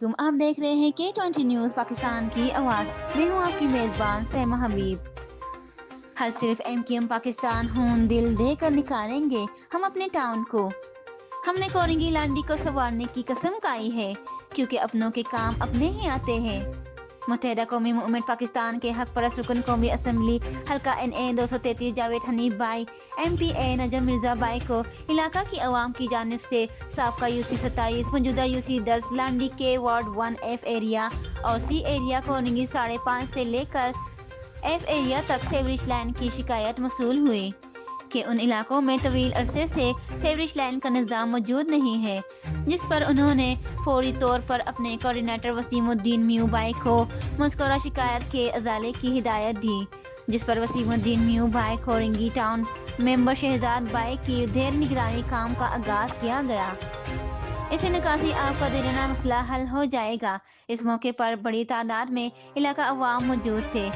वालेकुम। आप देख रहे हैं K20 न्यूज़ पाकिस्तान की आवाज़। मैं हूं आपकी मेज़बान सैमा हबीब। हर सिर्फ MKM पाकिस्तान खून दिल देकर निकालेंगे हम अपने टाउन को। हमने कोरंगी लांडी को संवारने की कसम खाई है, क्योंकि अपनों के काम अपने ही आते हैं। मुत्तहिदा कौमी मूवमेंट पाकिस्तान के हक परस्त रुकन कौमी असम्बली हल्का NA 233 जावेद हनीफ भाई MPA नजम मिर्जा भाई को इलाका की आवाम की जानिब से साबका UC 27 मौजूदा UC 10 लांडी के वार्ड 1F एरिया और C एरिया कोरंगी 5.5 से लेकर F एरिया तक सेवरेज लाइन की शिकायत मौसूल हुई कि उन इलाकों में तवील अरसे से सेवरेज लाइन का निज़ाम मौजूद नहीं है, जिस पर उन्होंने फौरी तौर पर अपने कोऑर्डिनेटर वसीमुद्दीन म्यू भाई को मज़कूरा शिकायत के अजाले की हिदायत दी, जिस पर वसीमुद्दीन म्यू भाई कोरंगी टाउन मेंबर शहजाद भाई की देर निगरानी काम का आगाज़ किया गया। इसे निकासी आपका देरना मसला हल हो जाएगा। इस मौके पर बड़ी तादाद में इलाका अवाम मौजूद थे,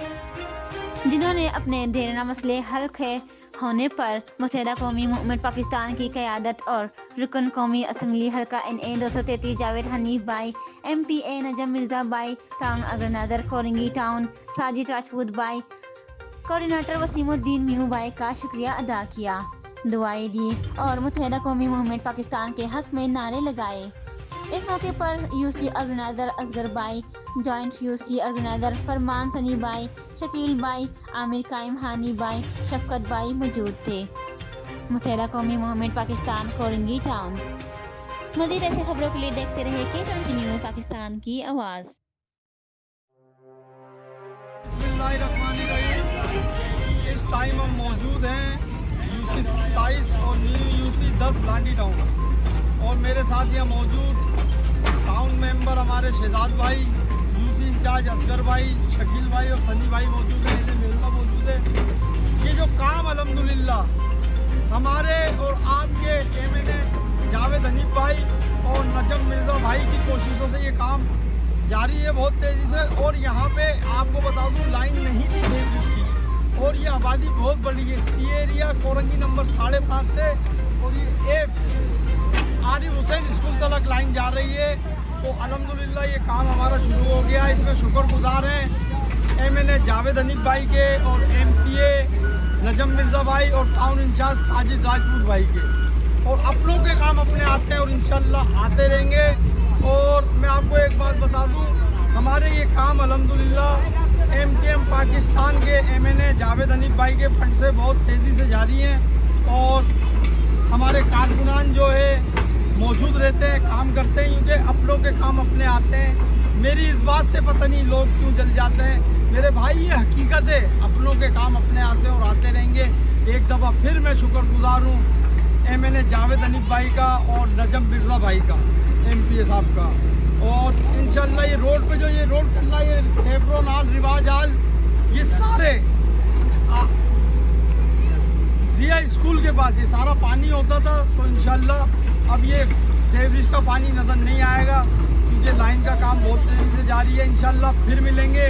जिन्होंने अपने देरना मसले हल के होने पर मुत्तहिदा कौमी मूवमेंट पाकिस्तान की क़यादत और रुकन कौमी असम्बली हल्का NA 233 जावेद हनीफ भाई MPA नजम मिर्जा भाई टाउन अग्रनादर कोरंगी टाउन साजिद राजपूत भाई कोऑर्डिनेटर वसीमुद्दीन म्यू भाई का शुक्रिया अदा किया, दुआएं दी और मुत्तहिदा कौमी मूवमेंट पाकिस्तान के हक में नारे लगाए। इस मौके पर UC ऑर्गेनाइजर असगर भाई, जॉइंट UC ऑर्गेनाइजर फरमान सनी भाई, शकील भाई, आमिर कायम हानी भाई, शफकत भाई मौजूद थे। मुत्तहिदा कौमी मूवमेंट पाकिस्तान कोरंगी टाउन। मज़ीद ऐसी खबरों के लिए देखते रहे K20 न्यूज़ पाकिस्तान की आवाज़। इस टाइम हम मौजूद हैं UC 27 और न्यू UC 10 लांडी टाउन, और मेरे साथ यहाँ मौजूद टाउन मेंबर हमारे शहजाद भाई, UC इंचार्ज असगर भाई, शकील भाई और सनी भाई मौजूद हैं, मिर्जा मौजूद है। ये जो काम अल्हम्दुलिल्लाह हमारे और आपके MNA जावेद हनीफ भाई और नजम मिर्जा भाई की कोशिशों से ये काम जारी है बहुत तेज़ी से। और यहाँ पे आपको बता दूँ लाइन नहीं थी सेवरेज की, और ये आबादी बहुत बड़ी है। C एरिया कोरंगी नंबर 5.5 से और ये आरिफ हुसैन स्कूल तक लाइन जा रही है। तो अल्हम्दुलिल्लाह ये काम हमारा शुरू हो गया, इसमें शुक्रगुजार हैं MNA जावेद हनीफ भाई के और MPA नजम मिर्जा भाई और टाउन इंचार्ज साजिद राजपूत भाई के। और अपनों के काम अपने आते हैं और इंशाल्लाह आते रहेंगे। और मैं आपको एक बात बता दूं, हमारे ये काम अल्हम्दुलिल्लाह MKM पाकिस्तान के MNA जावेद हनीफ भाई के फंड से बहुत तेज़ी से जारी हैं, और हमारे कारकुनान जो है मौजूद रहते हैं, काम करते हैं, क्योंकि अपनों के काम अपने आते हैं। मेरी इस बात से पता नहीं लोग क्यों जल जाते हैं। मेरे भाई ये हकीकत है, अपनों के काम अपने आते हैं और आते रहेंगे। एक दफ़ा फिर मैं शुक्रगुजार हूँ MNA जावेद हनीफ भाई का और नजम मिर्जा भाई का, MPA साहब का। और इंशाल्लाह ये रोड पे जो ये रोड चलना, ये सेफ्रोन हाल, रिवाज हाल, ये सारे जिया स्कूल के पास ये सारा पानी होता था। तो इंशाल्लाह अब ये सेवरेज का पानी नज़र नहीं आएगा, क्योंकि लाइन का काम बहुत तेज़ी से जारी है। इंशाल्लाह फिर मिलेंगे,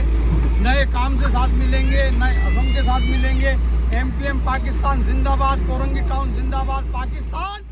नए काम के साथ मिलेंगे, नए अज़म के साथ मिलेंगे। MKM पाकिस्तान जिंदाबाद, कोरंगी टाउन जिंदाबाद, पाकिस्तान